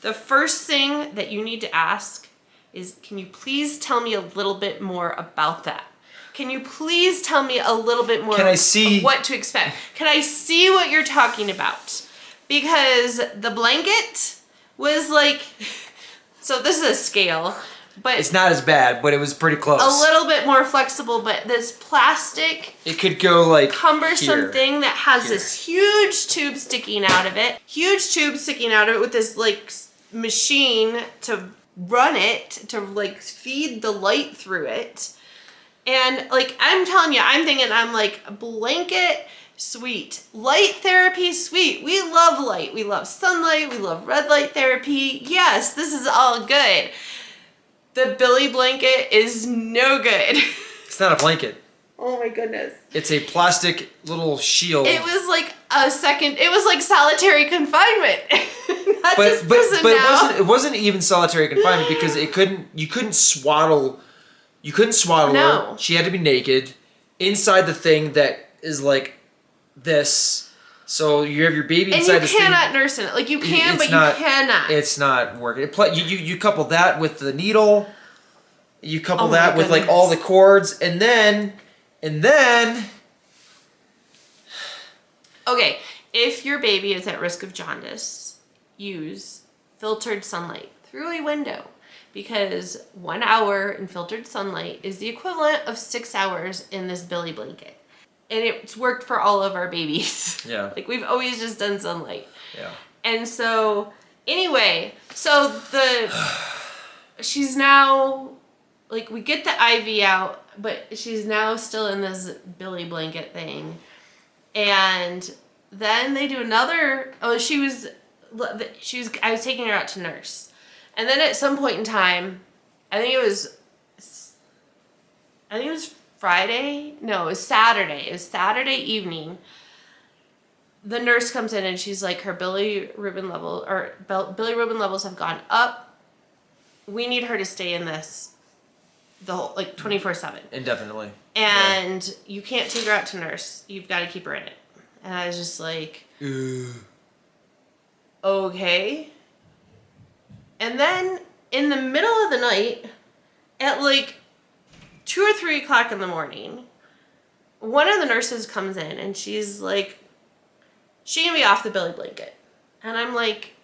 the first thing that you need to ask is, can you please tell me a little bit more about that? Can you please tell me a little bit more of what to expect? Can I see what you're talking about? Because the blanket was like, so this is a scale, but it's not as bad, but it was pretty close. A little bit more flexible, but this plastic, it could go like cumbersome here, thing that has this huge tube sticking out of it. Huge tube sticking out of it with this like machine to run it, to like feed the light through it. And like, I'm telling you, I'm thinking, I'm like, blanket, sweet. Light therapy, sweet. We love light. We love sunlight. We love red light therapy. Yes, this is all good. The Billy blanket is no good. It's not a blanket. Oh my goodness. It's a plastic little shield. It was like it was like solitary confinement. but it wasn't even solitary confinement because you couldn't swaddle her. She had to be naked inside the thing that is like this. So you have your baby inside this thing. And you cannot nurse in it. Like you can, but you cannot. It's not working. You couple that with the needle. You couple that with like all the cords, and then. Okay, if your baby is at risk of jaundice, use filtered sunlight through a window, because 1 hour in filtered sunlight is the equivalent of 6 hours in this Billy blanket. And it's worked for all of our babies. Yeah. Like we've always just done sunlight. Yeah. And so, anyway, so she's now, like we get the IV out, but she's now still in this Billy blanket thing. And then they do another, I was taking her out to nurse. And then at some point in time, I think it was Friday. No, it was Saturday. It was Saturday evening. The nurse comes in and she's like, her bilirubin levels have gone up. We need her to stay in this the whole, like 24/7. Indefinitely. And you can't take her out to nurse. You've got to keep her in it. And I was just like, okay. And then in the middle of the night, at like 2 or 3 o'clock in the morning, one of the nurses comes in and she's like, she can be off the Billy blanket. And I'm like,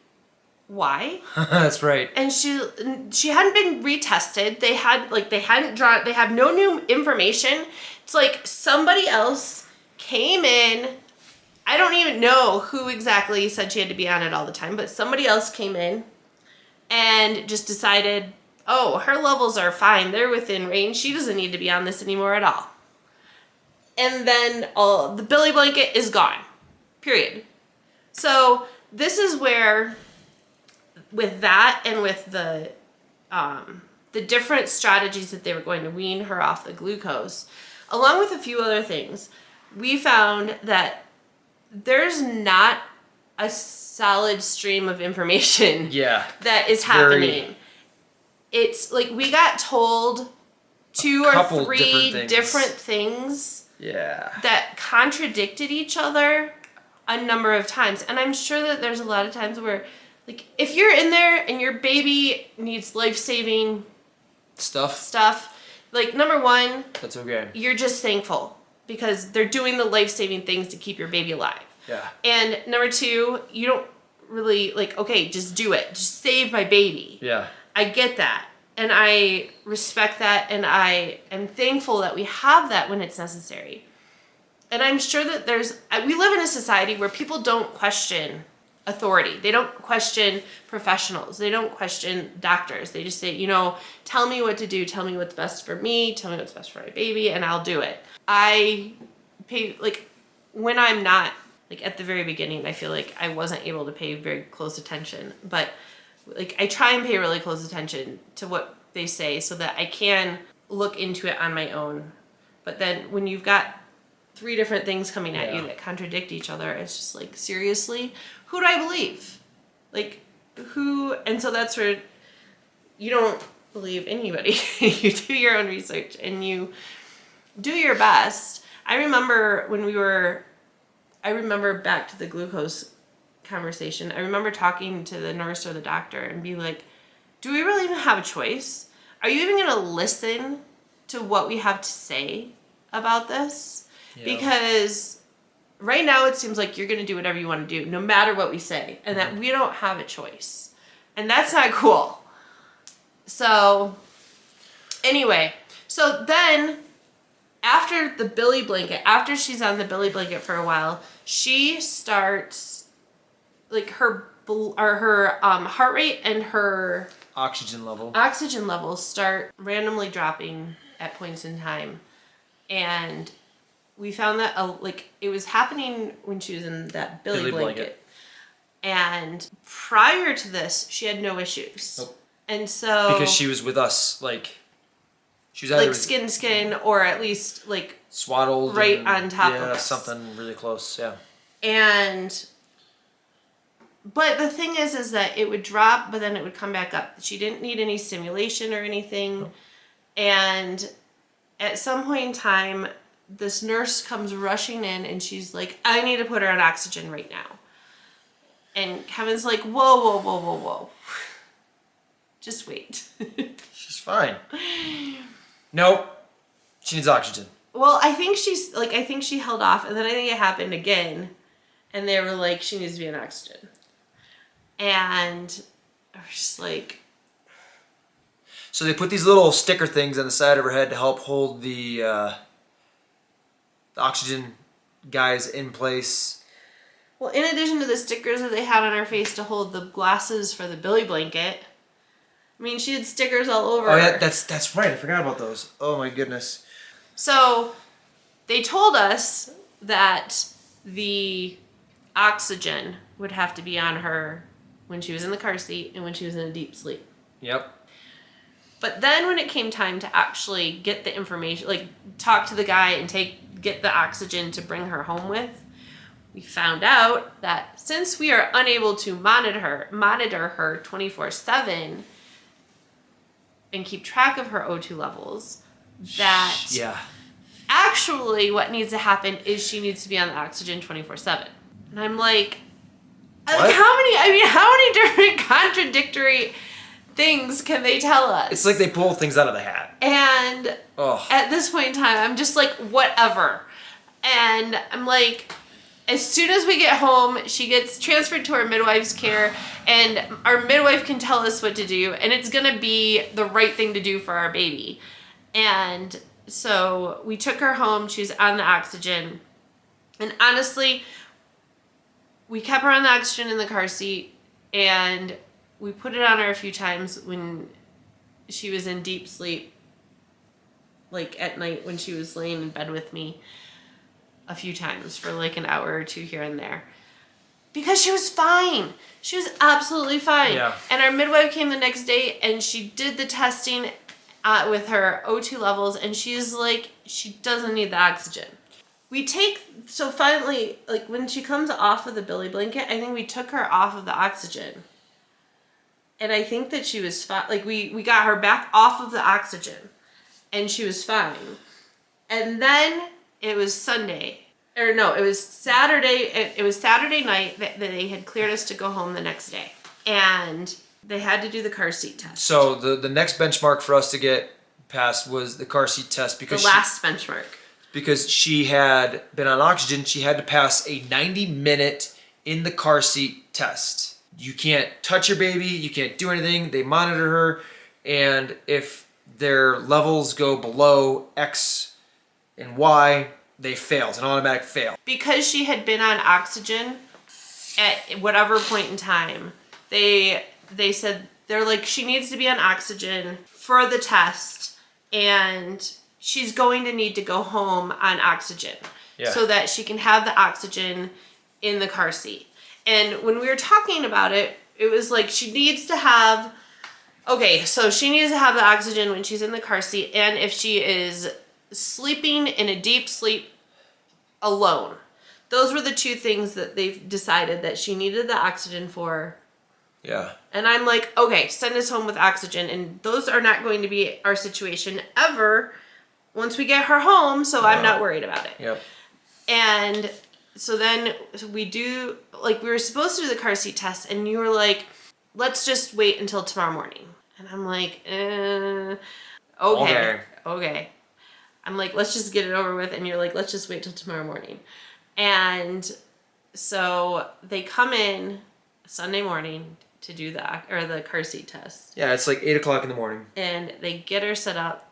why? That's right. And she hadn't been retested. They have no new information. It's like somebody else came in. I don't even know who exactly said she had to be on it all the time, but somebody else came in and just decided, oh, her levels are fine. They're within range. She doesn't need to be on this anymore at all. And then the Billy blanket is gone. Period. So this is where, with that and with the different strategies that they were going to wean her off the glucose, along with a few other things, we found that there's not a solid stream of information that is happening. It's like we got told 2 or 3 different things that contradicted each other a number of times. And I'm sure that there's a lot of times where, like, if you're in there and your baby needs life-saving stuff, like, number one, that's okay. You're just thankful because they're doing the life-saving things to keep your baby alive. Yeah. And number two, you don't really, like, okay, just do it. Just save my baby. Yeah. I get that. And I respect that. And I am thankful that we have that when it's necessary. And I'm sure that we live in a society where people don't question authority. They don't question professionals. They don't question doctors. They just say, tell me what to do. Tell me what's best for me. Tell me what's best for my baby, and I'll do it. I pay, like, when I'm not, like, at the very beginning, I feel like I wasn't able to pay very close attention. But, like, I try and pay really close attention to what they say so that I can look into it on my own. But then when you've got 3 different things coming at you that contradict each other, it's just like, seriously, who do I believe? Like, who? And so that's where you don't believe anybody. You do your own research and you do your best. I remember back to the glucose conversation, I remember talking to the nurse or the doctor and be like, do we really even have a choice? are you even going to listen to what we have to say about this? Yeah. Because right now it seems like you're going to do whatever you want to do, no matter what we say, and that we don't have a choice. And that's not cool. So, anyway, so then after the Billy blanket, after she's on the Billy blanket for a while, she starts, like, her heart rate and her oxygen levels start randomly dropping at points in time. And we found that it was happening when she was in that Billy blanket. And prior to this, she had no issues. Nope. And so because she was with us, like, she was either like skin to skin, or at least like swaddled right on top of us. something really close. Yeah. And but the thing is that it would drop, but then it would come back up. She didn't need any stimulation or anything. Nope. And at some point in time, this nurse comes rushing in and she's like, I need to put her on oxygen right now. And Kevin's like, whoa. Just wait. She's fine. Nope. She needs oxygen. Well, I think she held off, and then I think it happened again. And they were like, she needs to be on oxygen. And I was just like... So they put these little sticker things on the side of her head to help hold the oxygen guys in place. Well, in addition to the stickers that they had on her face to hold the glasses for the Billy blanket, I mean, she had stickers all over. Oh yeah, that's right. I forgot about those. Oh my goodness. So they told us that the oxygen would have to be on her when she was in the car seat and when she was in a deep sleep. Yep. But then when it came time to actually get the information, like talk to the guy and get the oxygen to bring her home with, we found out that since we are unable to monitor her 24/7 and keep track of her O2 levels, that actually what needs to happen is she needs to be on the oxygen 24/7. And I'm like, how many different contradictory things can they tell us? It's like they pull things out of the hat. And at this point in time, I'm just like, whatever. And I'm like, as soon as we get home, she gets transferred to our midwife's care, and our midwife can tell us what to do, and it's going to be the right thing to do for our baby. And so we took her home. She was on the oxygen. And honestly, we kept her on the oxygen in the car seat, and we put it on her a few times when she was in deep sleep, like at night when she was laying in bed with me. A few times for like an hour or two here and there. Because she was fine. She was absolutely fine. Yeah. And our midwife came the next day and she did the testing with her O2 levels, and she's like, she doesn't need the oxygen. So finally, like when she comes off of the Billy blanket, I think we took her off of the oxygen. And I think that she was fine. Like we got her back off of the oxygen and she was fine. And then it was Sunday. Or no, it was Saturday. It was Saturday night that they had cleared us to go home the next day. And they had to do the car seat test. So the next benchmark for us to get past was the car seat test. Because the last benchmark. Because she had been on oxygen, she had to pass a 90-minute in the car seat test. You can't touch your baby. You can't do anything. They monitor her. And if their levels go below X and Y, they fail. It's an automatic fail. Because she had been on oxygen at whatever point in time, they said, they're like, she needs to be on oxygen for the test, and she's going to need to go home on oxygen so that she can have the oxygen in the car seat. And when we were talking about it, it was like she needs to have, so she needs to have the oxygen when she's in the car seat, and if she is sleeping in a deep sleep alone. Those were the two things that they've decided that she needed the oxygen for. Yeah. And I'm like, okay, send us home with oxygen. And those are not going to be our situation ever once we get her home, so I'm not worried about it. Yep. And so then we were supposed to do the car seat test, and you were like, let's just wait until tomorrow morning. And I'm like, okay. I'm like, let's just get it over with. And you're like, let's just wait till tomorrow morning. And so they come in Sunday morning to do the car seat test. Yeah, it's like 8 o'clock in the morning. And they get her set up,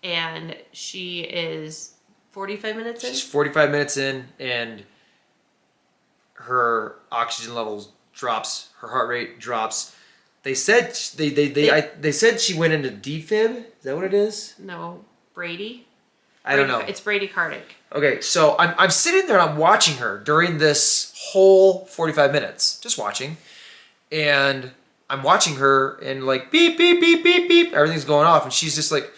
and she is 45 minutes in. She's 45 minutes in, and her oxygen levels drops, her heart rate drops. They said they said she went into defib. Is that what it is? No, Brady. I don't know. It's bradycardic. Okay, so I'm sitting there and I'm watching her during this whole 45 minutes, just watching, and I'm watching her and like beep beep beep beep beep, everything's going off, and she's just like.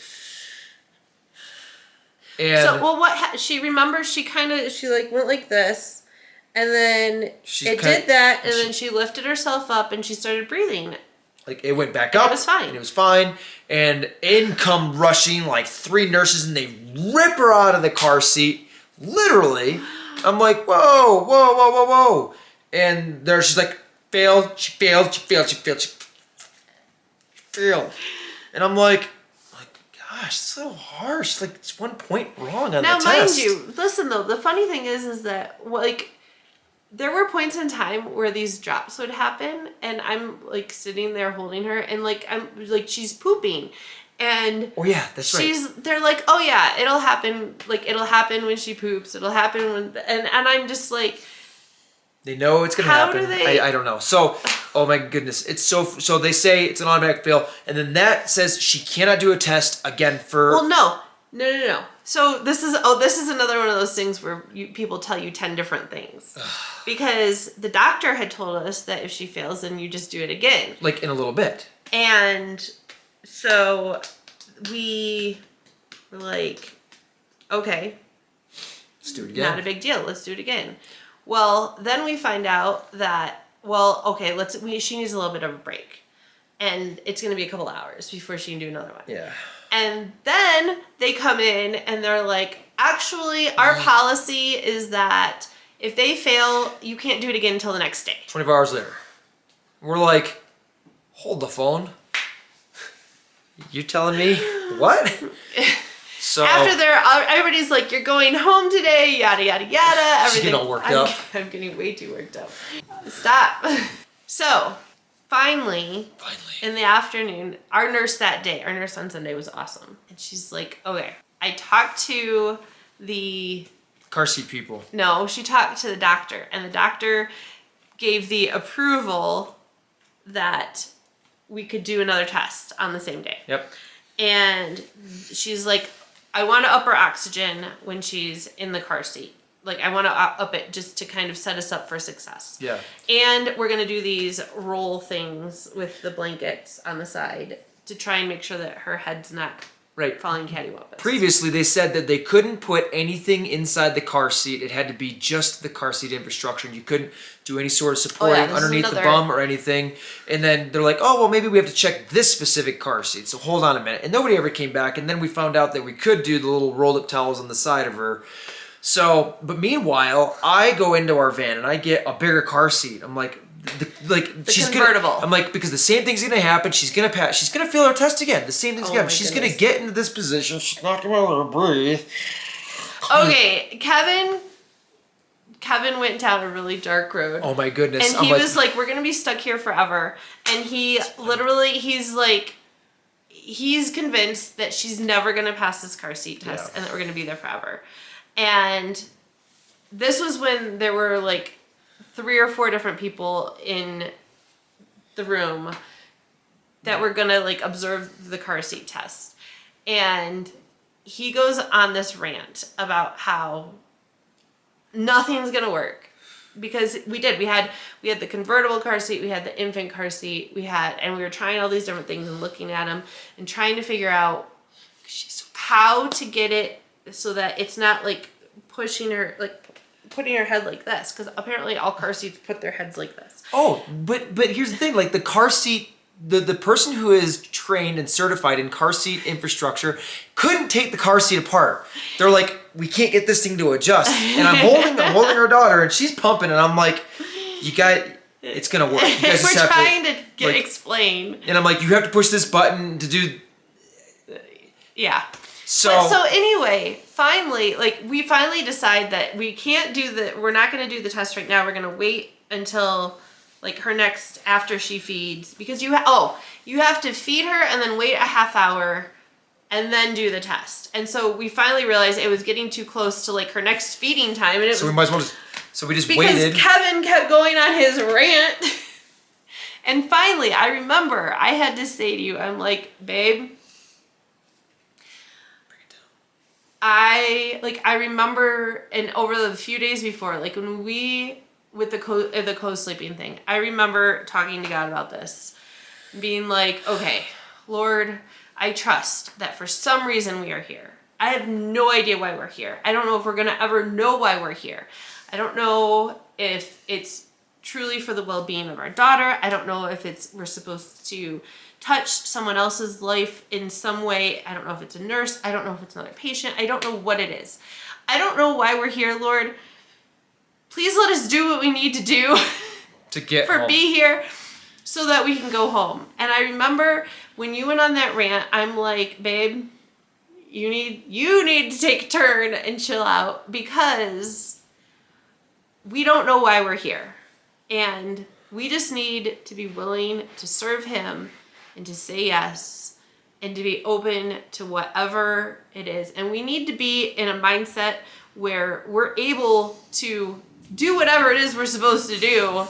And so she remembers she like went like this, and then did that, and then she lifted herself up and she started breathing. Like it went back up. It was fine. And it was fine. And in come rushing like 3 nurses, and they rip her out of the car seat. Literally. I'm like, whoa, whoa, whoa, whoa, whoa. And there she's like, failed. And I'm like, gosh, it's so harsh. Like it's 1 point wrong on the test. Now, mind you, listen though, the funny thing is that like there were points in time where these drops would happen, and I'm like sitting there holding her, and like I'm like she's pooping, and oh yeah, that's right. They're like, oh yeah, it'll happen. Like it'll happen when she poops. It'll happen when, and I'm just like. They know it's gonna happen. How do they? I don't know. So, oh my goodness, it's so they say it's an automatic fail, and then that says she cannot do a test again for. Well, no. So this is another one of those things where people tell you 10 different things, because the doctor had told us that if she fails, then you just do it again. Like in a little bit. And so we were like, okay, let's do it again. Not a big deal. Let's do it again. Well, then we find out that she needs a little bit of a break, and it's going to be a couple hours before she can do another one. Yeah. And then they come in and they're like, actually, our policy is that if they fail, you can't do it again until the next day. 24 hours later. We're like, hold the phone. You telling me what? So after everybody's like, you're going home today, yada, yada, yada. Everything. She's getting all worked up. I'm getting way too worked up. Stop. So finally, in the afternoon, our nurse on Sunday was awesome. And she's like, okay, I talked to the car seat people. No, she talked to the doctor, and the doctor gave the approval that we could do another test on the same day. Yep. And she's like, I want to up her oxygen when she's in the car seat. Like, I want to up it just to kind of set us up for success. Yeah. And we're going to do these roll things with the blankets on the side to try and make sure that her head's not falling cattywampus. Previously, they said that they couldn't put anything inside the car seat. It had to be just the car seat infrastructure. You couldn't do any sort of supporting underneath the bum or anything. And then they're like, oh, well, maybe we have to check this specific car seat. So hold on a minute. And nobody ever came back. And then we found out that we could do the little rolled up towels on the side of her. So, but meanwhile, I go into our van and I get a bigger car seat. I'm like, she's convertible. I'm like, because the same thing's gonna happen. She's gonna pass. She's gonna fail her test again. The same thing's gonna happen. She's gonna get into this position. She's not gonna be able to breathe. Okay, Kevin went down a really dark road. Oh my goodness! And he was like, "We're gonna be stuck here forever." And he's convinced that she's never gonna pass this car seat test, and that we're gonna be there forever. And this was when there were like 3 or 4 different people in the room that were gonna like observe the car seat test. And he goes on this rant about how nothing's gonna work. Because we had the convertible car seat, we had the infant car seat, and we were trying all these different things and looking at them and trying to figure out how to get it so that it's not like pushing her, like putting her head like this, because apparently all car seats put their heads like this. Oh, but here's the thing, like the car seat, the person who is trained and certified in car seat infrastructure couldn't take the car seat apart. They're like, we can't get this thing to adjust. And I'm holding her daughter and she's pumping and I'm like, It's gonna work. You guys We're just have trying to, to explain. And I'm like, you have to push this button to do. Yeah. So Anyway, finally, like we finally decide that we're not going to do the test right now. We're going to wait until like her next after she feeds, because you have to feed her and then wait a half hour and then do the test. And so we finally realized it was getting too close to like her next feeding time, and we might as well we just because waited. Kevin kept going on his rant. And finally, I remember I had to say to you, I'm like, babe, I remember, and over the few days before, like when we with the co-sleeping thing, I remember talking to God about this, being like, okay, Lord, I trust that for some reason we are here. I have no idea why we're here. I don't know if we're gonna ever know why we're here. I don't know if it's truly for the well-being of our daughter. I don't know if we're supposed to touch someone else's life in some way. I don't know if it's a nurse. I don't know if it's another patient. I don't know what it is. I don't know why we're here, Lord. Please let us do what we need to do to get for home. be here so that we can go home. And I remember when you went on that rant, I'm like, babe, you need to take a turn and chill out, because we don't know why we're here. And we just need to be willing to serve him and to say yes and to be open to whatever it is. And we need to be in a mindset where we're able to do whatever it is we're supposed to do,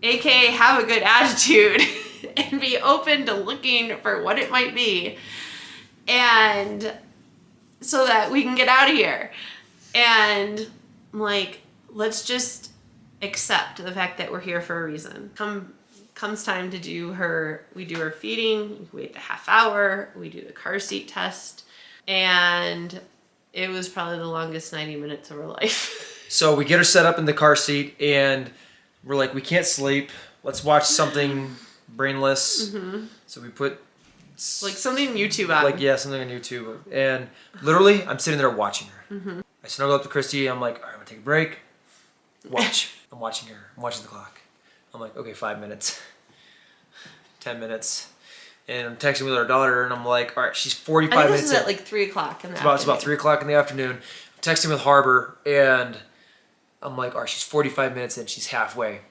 aka have a good attitude and be open to looking for what it might be, and so that we can get out of here. And I'm like, let's just accept the fact that we're here for a reason. Comes time to we do her feeding, we wait the half hour, we do the car seat test, and it was probably the longest 90 minutes of her life. So we get her set up in the car seat, and we're like, we can't sleep. Let's watch something brainless. Mm-hmm. So we put like something YouTube on. Like, yeah, something on YouTube. And literally, I'm sitting there watching her. Mm-hmm. I snuggle up to Christy. I'm like, all right, I'm going to take a break. Watch. I'm watching her. I'm watching the clock. I'm like, okay, 5 minutes. 10 minutes. And I'm texting with our daughter, and I'm like, all right, she's 45 minutes in. This is at like 3 o'clock in the afternoon. It's about 3 o'clock in the afternoon. I'm texting with Harbor, and I'm like, all right, she's 45 minutes in. She's halfway.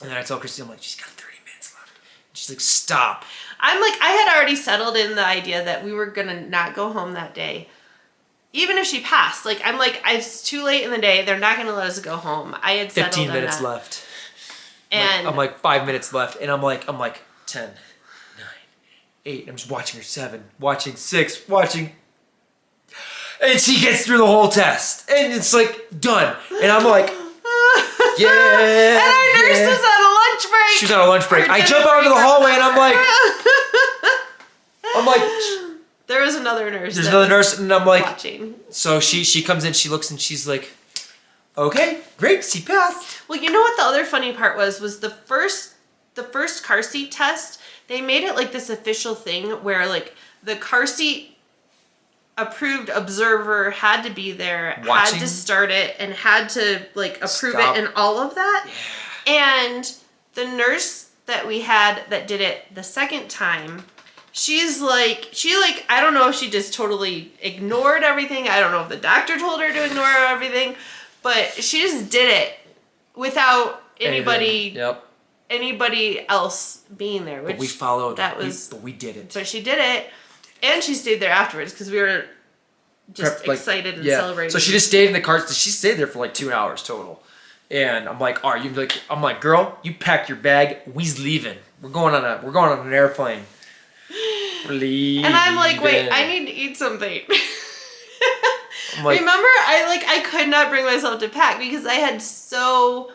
And then I tell Christy, I'm like, she's got 30 minutes left. And she's like, stop. I'm like, I had already settled in the idea that we were going to not go home that day. Even if she passed. Like, I'm like, it's too late in the day. They're not going to let us go home. I had settled 15 on minutes that. left. And I'm like 5 minutes left. And I'm like 10, 9, 8. I'm just watching her. 7, watching 6, watching. And she gets through the whole test. And it's like, done. And I'm like, yeah. And our nurse was on a lunch break. She was on a lunch break. I jump out into the hallway, and I'm like, there was another nurse. There's another nurse, and I'm like, watching. So she comes in, she looks, and she's like, okay, great, she passed. Well, you know what the other funny part was the first car seat test, they made it like this official thing where like the car seat approved observer had to be there, Watching. had to start it, and had to like approve Stop. it and all of that. Yeah. And the nurse that we had that did it the second time, she I don't know if she just totally ignored everything. I don't know if the doctor told her to ignore everything, but she just did it without anybody else being there. Which But we followed. But we did it. So she did it, and she stayed there afterwards because we were just excited and celebrating. So she just stayed in the car. She stayed there for like 2 hours total. And I'm like, I'm like, girl, you pack your bag. We's leaving. We're going on an airplane. We're leaving. And I'm like, wait, I need to eat something. Like, remember, I could not bring myself to pack because I had so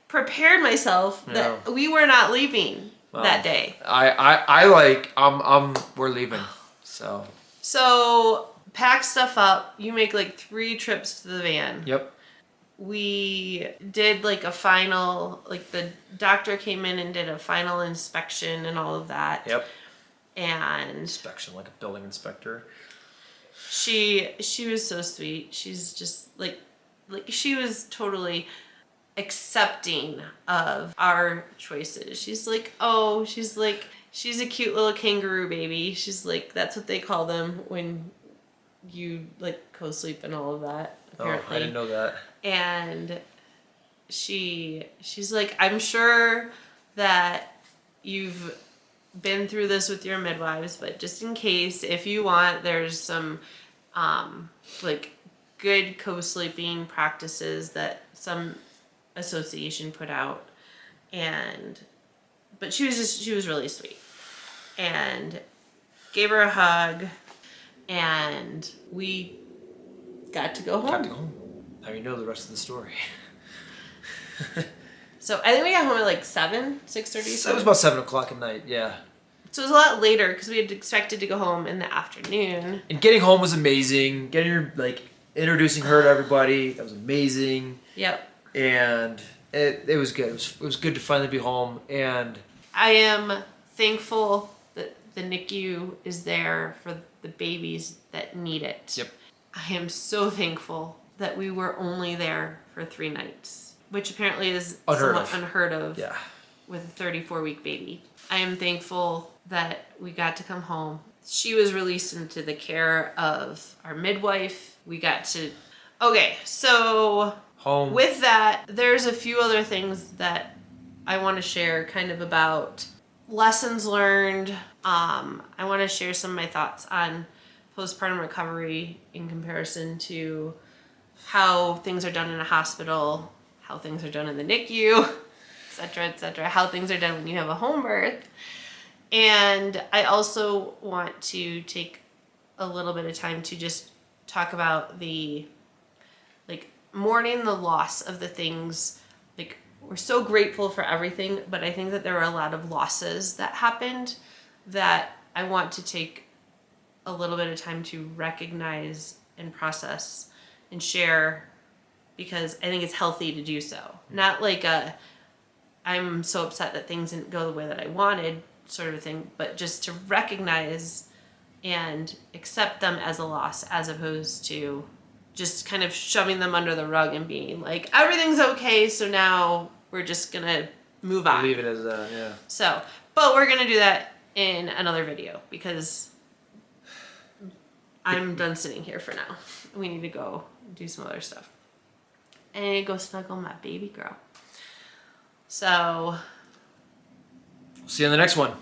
prepared myself that we were not leaving that day. We're leaving. So pack stuff up. You make like 3 trips to the van. Yep. We did like a final, like the doctor came in and did a final inspection and all of that. Yep. And inspection, like a building inspector. She was so sweet. She's just like she was totally accepting of our choices. She's like, oh, she's a cute little kangaroo baby. She's like, that's what they call them when you like co-sleep and all of that, apparently. Oh, I didn't know that. And she's like, I'm sure that you've been through this with your midwives, but just in case, if you want, there's some like good co-sleeping practices that some association put out. But she was really sweet, and gave her a hug, and we got to go home. Now you know the rest of the story. So I think we got home at like 6:30. So it was about 7 o'clock at night, yeah. So it was a lot later because we had expected to go home in the afternoon. And getting home was amazing. Getting her, like, introducing her to everybody, that was amazing. Yep. And it was good. It was good to finally be home. And I am thankful that the NICU is there for the babies that need it. Yep. I am so thankful that we were only there for 3 nighs, which apparently is somewhat unheard of. Yeah. With a 34-week baby. I am thankful that we got to come home. She was released into the care of our midwife. We got to... Okay, so... Home. With that, there's a few other things that I want to share kind of about lessons learned. I want to share some of my thoughts on postpartum recovery in comparison to how things are done in a hospital, how things are done in the NICU, et cetera, how things are done when you have a home birth. And I also want to take a little bit of time to just talk about the, like, mourning the loss of the things. Like, we're so grateful for everything, but I think that there were a lot of losses that happened that I want to take a little bit of time to recognize and process and share, because I think it's healthy to do so. Not like I'm so upset that things didn't go the way that I wanted sort of a thing, but just to recognize and accept them as a loss, as opposed to just kind of shoving them under the rug and being like, everything's okay, so now we're just gonna move on. Leave it as that, yeah. So, but we're gonna do that in another video because I'm done sitting here for now. We need to go do some other stuff. And I need to go snuggle my baby girl. So... See you on the next one.